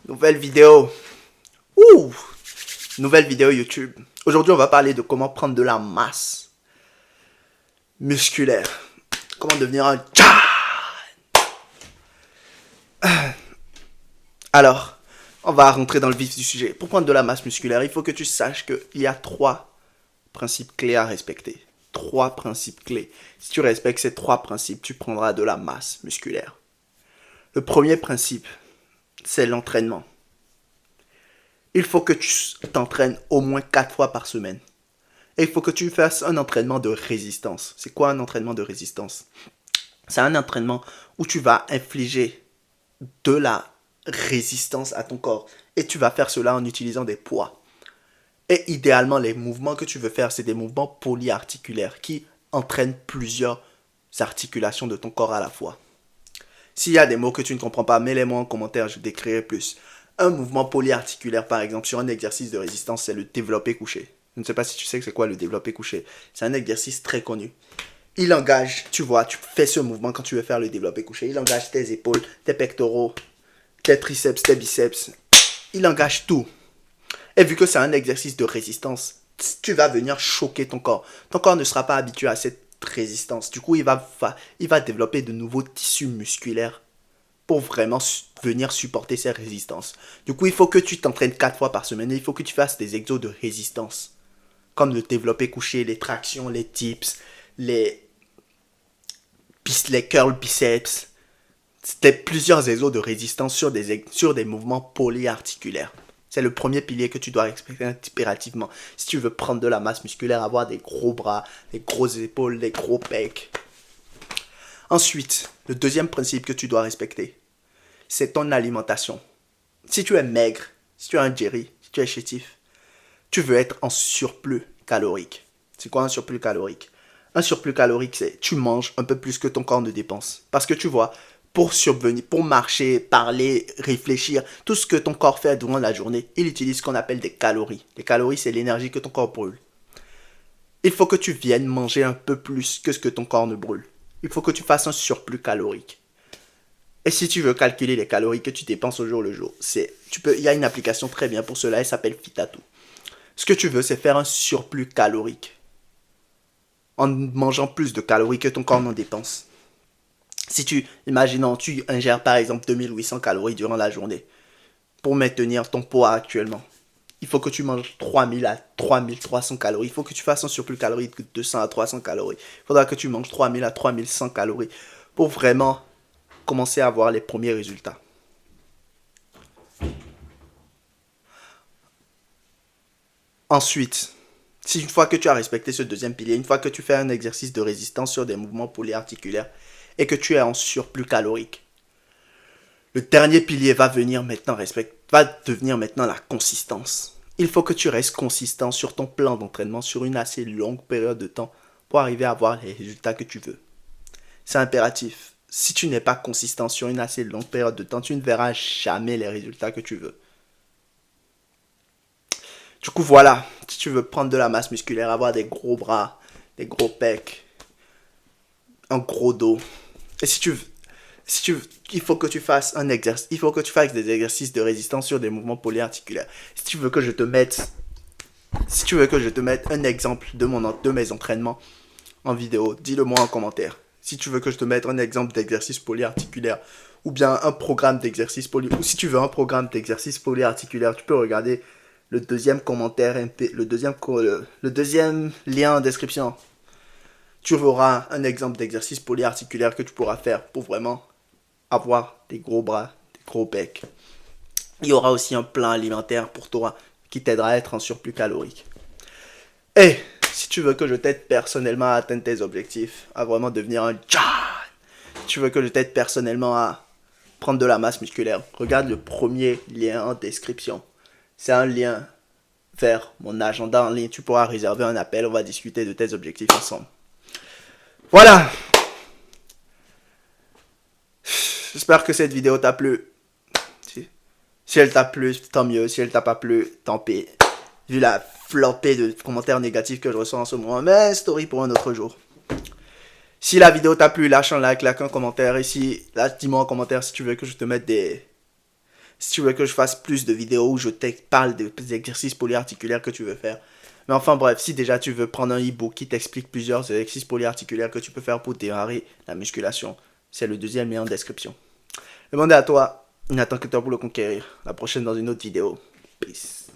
Nouvelle vidéo. Ouh! Nouvelle vidéo YouTube. Aujourd'hui, on va parler de comment prendre de la masse musculaire. Comment devenir un... Alors, on va rentrer dans le vif du sujet. Pour prendre de la masse musculaire, il faut que tu saches qu'il y a 3 principes clés à respecter. 3 principes clés. Si tu respectes ces 3 principes, tu prendras de la masse musculaire. Le premier principe, c'est l'entraînement. Il faut que tu t'entraînes au moins 4 fois par semaine. Et il faut que tu fasses un entraînement de résistance. C'est quoi un entraînement de résistance? C'est un entraînement où tu vas infliger de la résistance à ton corps. Et tu vas faire cela en utilisant des poids. Et idéalement, les mouvements que tu veux faire, c'est des mouvements polyarticulaires qui entraînent plusieurs articulations de ton corps à la fois. S'il y a des mots que tu ne comprends pas, mets-les-moi en commentaire, je décrirai plus. Un mouvement polyarticulaire, par exemple, sur un exercice de résistance, c'est le développé couché. Je ne sais pas si tu sais c'est quoi le développé couché. C'est un exercice très connu. Il engage, tu vois, tu fais ce mouvement quand tu veux faire le développé couché. Il engage tes épaules, tes pectoraux, tes triceps, tes biceps. Il engage tout. Et vu que c'est un exercice de résistance, tu vas venir choquer ton corps. Ton corps ne sera pas habitué à cette résistance. Du coup, il va développer de nouveaux tissus musculaires pour vraiment venir supporter ces résistances. Du coup, il faut que tu t'entraînes 4 fois par semaine et il faut que tu fasses des exos de résistance. Comme le développé couché, les tractions, les dips, les curls biceps. C'était plusieurs exos de résistance sur des mouvements polyarticulaires. C'est le premier pilier que tu dois respecter impérativement. Si tu veux prendre de la masse musculaire, avoir des gros bras, des grosses épaules, des gros pecs. Ensuite, le deuxième principe que tu dois respecter, c'est ton alimentation. Si tu es maigre, si tu es un Jerry, si tu es chétif, tu veux être en surplus calorique. C'est quoi un surplus calorique? Un surplus calorique, c'est tu manges un peu plus que ton corps ne dépense. Parce que tu vois, pour survenir, pour marcher, parler, réfléchir, tout ce que ton corps fait durant la journée, il utilise ce qu'on appelle des calories. Les calories, c'est l'énergie que ton corps brûle. Il faut que tu viennes manger un peu plus que ce que ton corps ne brûle. Il faut que tu fasses un surplus calorique. Et si tu veux calculer les calories que tu dépenses au jour le jour, il y a une application très bien pour cela, elle s'appelle Fitato. Ce que tu veux, c'est faire un surplus calorique. En mangeant plus de calories que ton corps n'en dépense. Si imaginons, tu ingères par exemple 2800 calories durant la journée pour maintenir ton poids actuellement. Il faut que tu manges 3000 à 3300 calories. Il faut que tu fasses un surplus calorique de 200 à 300 calories. Il faudra que tu manges 3000 à 3100 calories pour vraiment commencer à avoir les premiers résultats. Ensuite, si une fois que tu as respecté ce deuxième pilier, une fois que tu fais un exercice de résistance sur des mouvements polyarticulaires et que tu es en surplus calorique, le dernier pilier va devenir maintenant la consistance. Il faut que tu restes consistant sur ton plan d'entraînement sur une assez longue période de temps pour arriver à avoir les résultats que tu veux. C'est impératif. Si tu n'es pas consistant sur une assez longue période de temps, tu ne verras jamais les résultats que tu veux. Du coup, voilà, si tu veux prendre de la masse musculaire, avoir des gros bras, des gros pecs, un gros dos, et il faut que tu fasses des exercices de résistance sur des mouvements polyarticulaires. Si tu veux que je te mette un exemple de mes entraînements en vidéo, dis-le moi en commentaire. Si tu veux que je te mette un exemple d'exercice polyarticulaire ou bien un programme d'exercice ou si tu veux un programme d'exercice polyarticulaire, tu peux regarder le deuxième commentaire, le deuxième lien en description. Tu verras un exemple d'exercice polyarticulaire que tu pourras faire pour vraiment avoir des gros bras, des gros pecs. Il y aura aussi un plan alimentaire pour toi qui t'aidera à être en surplus calorique. Et si tu veux que je t'aide personnellement à atteindre tes objectifs, à vraiment devenir un John, si tu veux que je t'aide personnellement à prendre de la masse musculaire, regarde le premier lien en description. C'est un lien vers mon agenda en ligne. Tu pourras réserver un appel, on va discuter de tes objectifs ensemble. Voilà. J'espère que cette vidéo t'a plu. Si elle t'a plu, tant mieux. Si elle t'a pas plu, tant pis. Vu la flopée de commentaires négatifs que je reçois en ce moment, mais story pour un autre jour. Si la vidéo t'a plu, lâche un like, lâche un commentaire. Et dis-moi en commentaire si tu veux que je te mette Si tu veux que je fasse plus de vidéos où je te parle des exercices polyarticulaires que tu veux faire. Mais enfin bref, si déjà tu veux prendre un e-book qui t'explique plusieurs exercices polyarticulaires que tu peux faire pour démarrer la musculation, c'est le deuxième lien en description. Le monde est à toi. N'attends que toi pour le conquérir. La prochaine dans une autre vidéo. Peace.